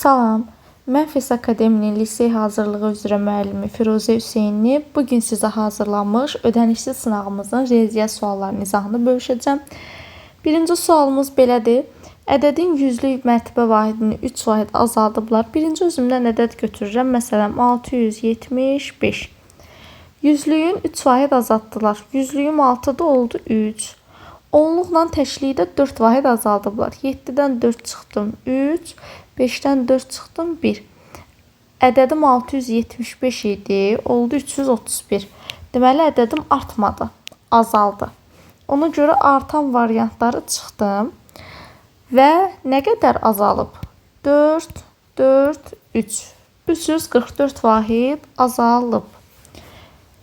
Salam, mən Fes Akademinin lisey hazırlığı üzrə müəllimi Firuzə Hüseynli bugün sizə hazırlanmış ödənişli sınağımızın riyaziyyat suallarının izahını bölüşəcəm. Birinci sualımız belədir. Ədədin yüzlük mərtəbə vahidini 3 vahid azaldıblar. Birinci özümdən ədəd götürürəm. Məsələn, 675. Yüzlüyün 3 vahid azaltdılar. Yüzlüyüm 6'da oldu 3. Onluqla təşlikdə 4 vahid azaldıblar. 7-dən 4 çıxdım 3. 5'dən 4 çıxdım 1. Ədədim 675 idi. Oldu 331. Deməli, ədədim artmadı. Azaldı. Ona görə artan variantları çıxdım. Və nə qədər azalıb? 4, 4, 3. 344 vahid azalıb.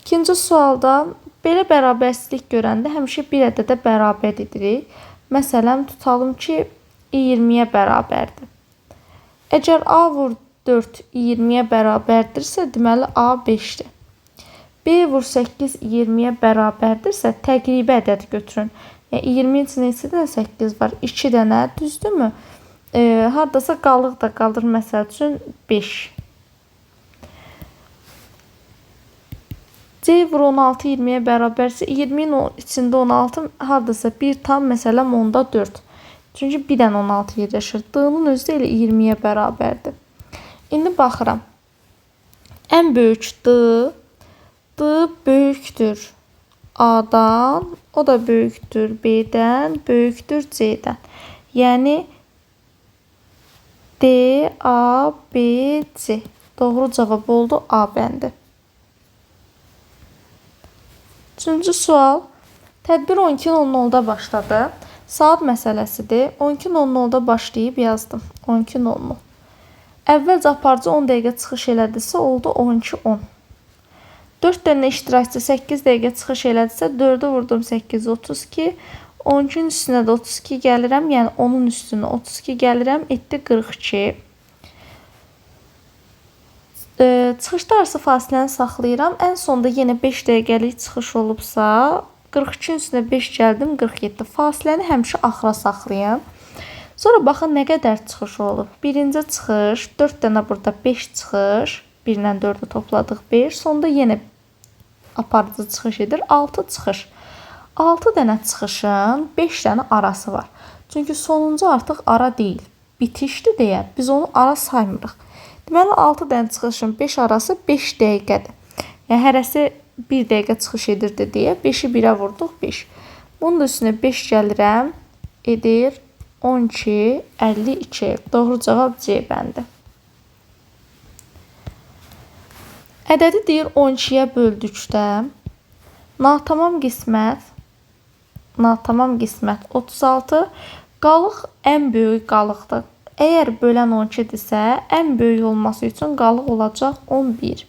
İkinci sualda belə bərabərsizlik görəndə həmişə bir ədədə bərabər edirik. Məsələn, tutalım ki, 20-yə bərabərdir. Əgər A vur 4 20-yə bərabərdirsə, deməli A 5-dir. B vur 8 20-yə bərabərdirsə, təqribi ədəd götürün. Yəni 20-in içində neçə dənə 8 var? 2 dənə, düzdürmü? Hardasa qalıq da qalır, məsəl üçün 5. C vur 16 20-yə bərabərsə, 20-in içində 16 hardasa 1 tam, məsələn, onda 4. Çünki 1 dənə 16 yerləşir. D-nın özü də elə 20-yə bərabərdir. İndi baxıram. Ən böyük D. D böyükdür A-dan, o da böyükdür B-dən, böyükdür C-dən. Yəni D, A, B, C. Doğru cavab oldu A bəndi. Üçüncü sual. Tədbir 12:00-da başladı. Saat məsələsidir. 12:00-da başlayıb yazdım. 12:00. Əvvəlcə aparıcı 10 dəqiqə çıxış elədisə, oldu 12:10. 4 dənə iştirakçı 8 dəqiqə çıxış elədisə, 4'ü vurdum 8, 32. 12'nin üstünə də 32 gəlirəm. Yəni 10'un üstünə 32 gəlirəm. Etdi 42. Çıxışda arası fasiləni saxlayıram. Ən sonda yenə 5 dəqiqəlik çıxış olubsa, 42'nin üstünə 5 gəldim, 47. Fasiləni həmişə axıra saxlayın. Sonra baxın nə qədər çıxış olub. Birinci çıxış, 4 dənə burada 5 çıxış. 1 ilə 4'ü topladıq 5. Sonda yenə aparıcı çıxış edir. 6 çıxış. 6 dənə çıxışın 5 dənə arası var. Çünki sonuncu artıq ara deyil. Bitişdir deyə biz onu ara saymırıq. Deməli 6 dənə çıxışın 5 arası 5 dəqiqədir. Yəni hərəsi 1 dəqiqə çıxış edirdi deyə 5'i 1'ə vurduq 5. Bunun da üstünə 5 gəlirəm. Edir 12, 52. Doğru cavab C bəndi. Ədədi deyir 12'yə böldükdə natamam qismət 36. Qalıq ən böyük qalıqdır. Əgər bölən 12-dirsə, ən böyük olması üçün qalıq olacaq 11.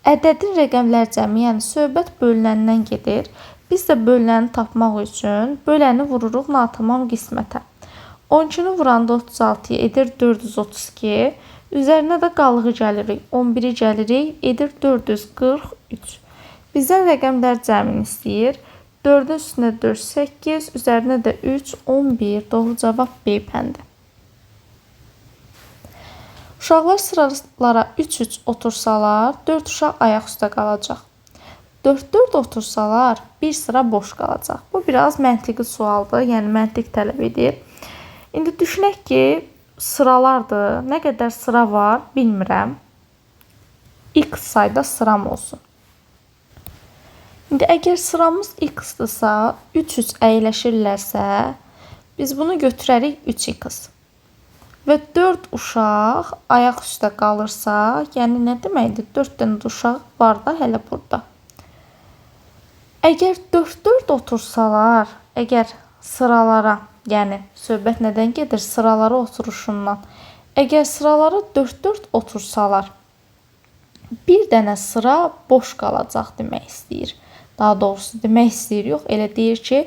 Ədədin rəqəmlər cəmi, yəni söhbət bölünəndən gedir. Biz də bölünəni tapmaq üçün böləni vururuq natamam qismətə. 12'ni vuranda 36'ya edir 432. Üzərinə də qalığı gəlirik. 11'i gəlirik, edir 443. Bizdən rəqəmlər cəmini istəyir. 4'ün üstünə 4, 8, üzərinə də 3, 11. Doğru cavab B bəndi. Uşaqlar sıralara 3-3 otursalar, 4 uşaq ayaq üstə qalacaq. 4-4 otursalar, bir sıra boş qalacaq. Bu biraz məntiqi sualdır, yəni məntiq tələb edir. İndi düşünək ki, sıralardır. Nə qədər sıra var, bilmirəm. X sayda sıram olsun. İndi əgər sıramız X-dırsa, 3-3 əyləşirlərsə, biz bunu götürərik 3X. Və 4 uşaq ayaq üstə qalırsa, yəni nə deməkdir? 4 dənə uşaq var da hələ burada. Əgər 4-4 otursalar, əgər sıralara, yəni söhbət nədən gedir? Sıralara oturuşundan. Əgər sıralara 4-4 otursalar, bir dənə sıra boş qalacaq demək istəyir. Daha doğrusu demək istəyir, yox, elə deyir ki,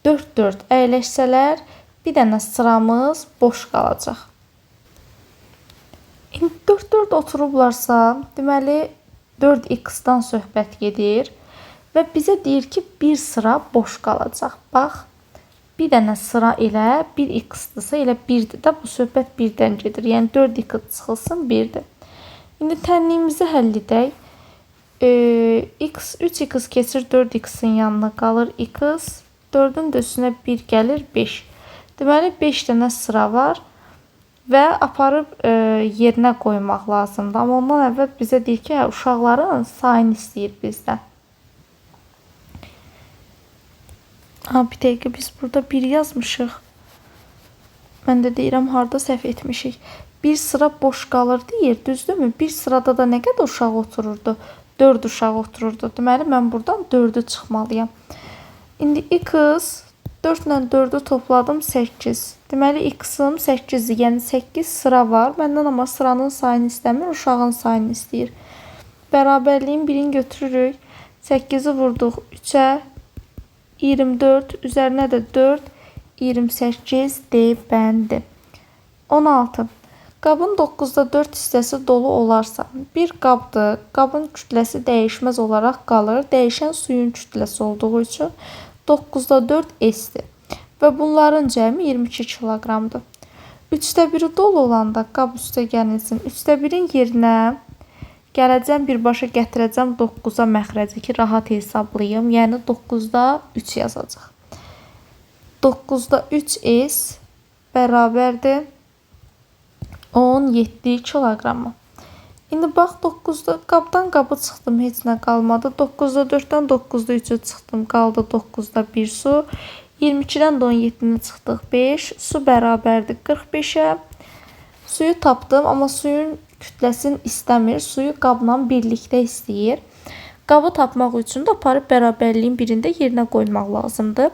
4-4 əyləşsələr, bir dənə sıramız boş qalacaq. 4-4 oturublarsa, deməli 4x-dan söhbət gedir və bizə deyir ki, bir sıra boş qalacaq. Bax, bir dənə sıra ilə 1x-dırsa elə 1-dir də, bu söhbət 1-dən gedir. Yəni 4x çıxılsın 1-dir. İndi tənliyimizi həll edək. 3x keçir 4x-in yanına qalır x. 4-ün də üstünə 1 gəlir 5. Deməli 5 dənə sıra var və aparıb yerinə qoymaq lazımdır. Amma ondan əvvəl bizə deyir ki, uşaqların sayını istəyir bizdən. Bir dəqiqə, biz burada 1 yazmışıq. Mən də deyirəm, harada səhv etmişik. Bir sıra boş qalır deyir, düzdürmü? Bir sırada da nə qədər uşaq otururdu? 4 uşaq otururdu. Deməli, mən buradan 4'ü çıxmalıyam. İndi x 4 ilə 4'ü topladım 8. Deməli, x-ım 8'dir, yəni 8 sıra var. Məndən amma sıranın sayını istəmir, uşağın sayını istəyir. Bərabərliyin birini götürürük. 8'i vurduq 3'ə. 24, üzərinə də 4, 28 D bəndi. 16. Qabın 9'da 4 hissəsi dolu olarsa, bir qabdır, qabın kütləsi dəyişməz olaraq qalır. Dəyişən suyun kütləsi olduğu üçün 9'da 4 S-dir. Və bunların cəmi 22 kiloqramdır. 3'də 1'i dolu olanda qab üstə gəlsin. 3'də 1'in yerinə gələcəm, birbaşa gətirəcəm 9'a məxrəci ki, rahat hesablayım. Yəni 9'da 3 yazacaq. 9'da 3S bərabərdir 17 kiloqrama. İndi bax 9'da qabdan qabı çıxdım, heç nə qalmadı. 9'da 4'dən 9'da 3'ü çıxdım, qaldı 9'da 1 su. 22'dən də 17'ni çıxdıq 5. Su bərabərdir 45'ə. Suyu tapdım, amma suyun kütləsini istəmir. Suyu qabla birlikdə istəyir. Qabı tapmaq üçün də aparıb bərabərliyin birində yerinə qoymaq lazımdır.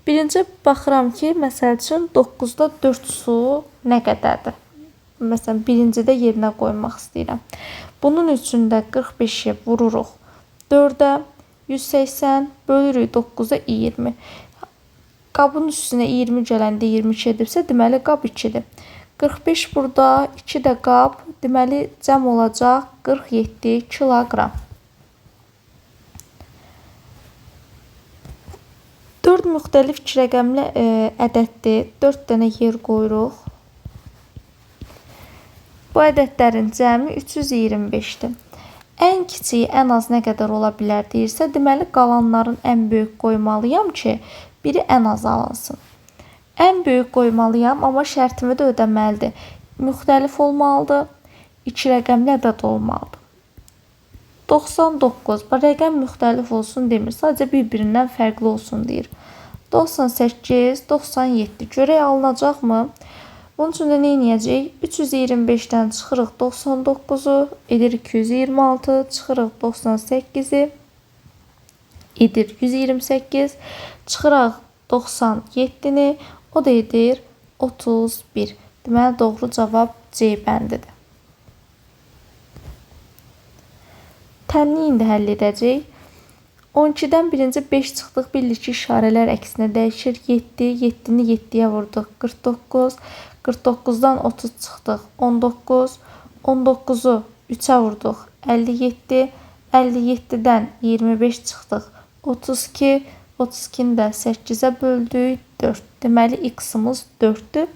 Birinci baxıram ki, məsəl üçün 9'da 4 su nə qədərdir? Məsələn, birincidə yerinə qoymaq istəyirəm. Bunun üçün də 45'i vururuq 4'ə, 180 bölürük 9'a 20. Qabın üstünə 20 gələndə 22 edibsə, deməli qab 2'dir. 45 burada, 2 də qab, deməli cəm olacaq 47 kiloqram. 4 müxtəlif 2 rəqəmli ədəddir. 4 dənə yer qoyuruq. Bu ədədlərin cəmi 325'dir. Ən kiçiyi ən az nə qədər ola bilər deyirsə, deməli qalanların ən böyük qoymalıyam ki, biri ən az alınsın. Ən böyük qoymalıyam, amma şərtimi də ödəməlidir. Müxtəlif olmalıdır, 2 rəqəmli ədəd olmalıdır. 99, bu rəqəm müxtəlif olsun demir, sadəcə bir-birindən fərqli olsun deyir. 98, 97, görək alınacaqmı? Bunun üçün də nə edəcəyik? 325'dən çıxırıq 99'u, edir 226, çıxırıq 98'i, edir 128, çıxırıq 97'ni, o da edir 31. Deməli, doğru cavab C bəndidir. Tənliyi indi həll edəcək. 12'dən birinci 5 çıxdıq, bildik ki, işarələr əksinə dəyişir. 7, 7'ni 7'yə vurduq 49, 49'dan 30 çıxdıq 19, 19'u 3'ə vurduq 57, 57'dən 25 çıxdıq 32, 32'ni də 8'ə böldük 4. Deməli, x-ımız 4'dür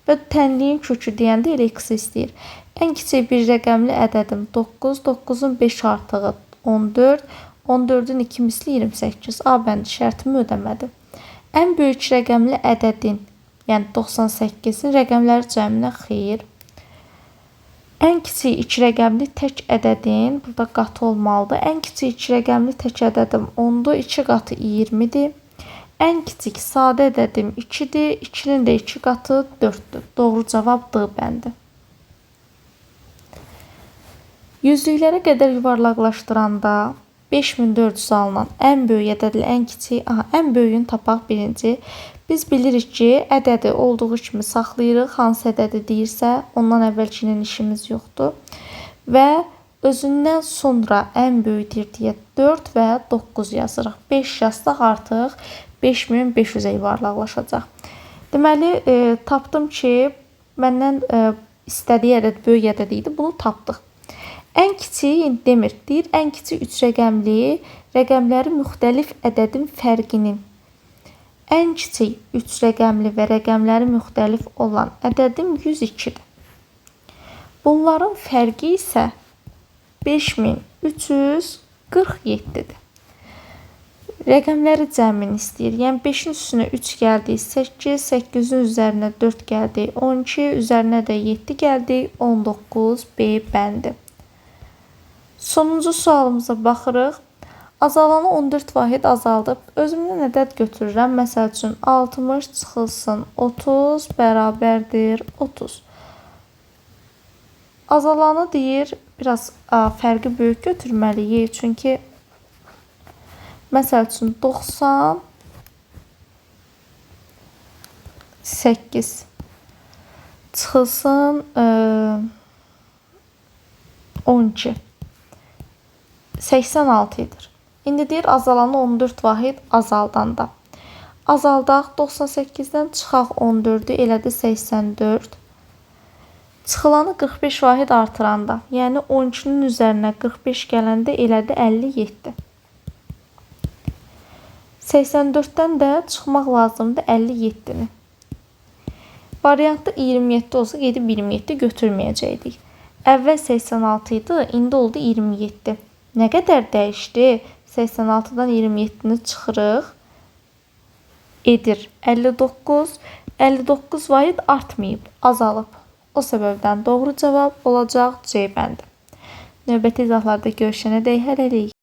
və tənliyin kökü deyəndə elə x istəyir. Ən kiçik bir rəqəmli ədədim 9, 9'un 5 artığı 14, 14'ün 2 misli 28. A bəndi şərtimi ödəmədi. Ən böyük rəqəmli ədədin, yəni 98'in rəqəmləri cəminə xeyir. Ən kiçik 2 rəqəmli tək ədədin, burada qatı olmalıdır. Ən kiçik 2 rəqəmli tək ədədim 10'dur, 2 qatı 20'dir. Ən kiçik sadə ədədim 2'dir, 2'nin də 2 qatı 4'dür. Doğru cavab D bəndi. Yüzlüklərə qədər yuvarlaqlaşdıranda 5400 alınan ən böyük ədədlə ən kiçik, ən böyüyünü tapaq birinci. Biz bilirik ki, ədədi olduğu kimi saxlayırıq. Hansı ədədi deyirsə, ondan əvvəlkinin işimiz yoxdur. Və özündən sonra ən böyükdür deyə 4 və 9 yazırıq. 5 yazsaq artıq 5500'ə yuvarlaqlaşacaq. Deməli, tapdım ki, məndən istədiyi ədəd böyük ədəd idi. Bunu tapdıq. Ən kiçik demir, deyir, ən kiçik 3 rəqəmli rəqəmləri müxtəlif ədədin fərqinin Ən kiçik 3 rəqəmli və rəqəmləri müxtəlif olan ədədim 102-dir. Bunların fərqi isə 5347-dir. Rəqəmləri cəmini istəyir. Yəni 5-in üstünə 3 gəldi, 8, 8-in üzərinə 4 gəldi, 12, üzərinə də 7 gəldi, 19 B bəndi. Sonuncu sualımıza baxırıq. Azalanı 14 vahid azaldıb özümdən ədəd götürürəm. Məsəl üçün 60 çıxılsın 30 bərabərdir 30. Azalanı deyir, biraz fərqi böyük götürməliyik. Çünki məsəl üçün 98 çıxılsın 12. 86 edir. İndi deyir azalanı 14 vahid azaldanda. Azaldaq 98-dən çıxaq 14-ü elədi 84. Çıxılanı 45 vahid artıranda, yəni 12-nin üzərinə 45 gələndə elədi 57. 84-dən də çıxmaq lazımdır 57-ni. Variantda 27 olsa gedib 27 götürməyəcəkdik. Əvvəl 86 idi, indi oldu 27. Nə qədər dəyişdi? 86-dan 27-ni çıxırıq. Edir 59. 59 vahid artmayıb, azalıb. O səbəbdən doğru cavab olacaq C bəndi. Növbəti izahlarda görüşənədək hələlik.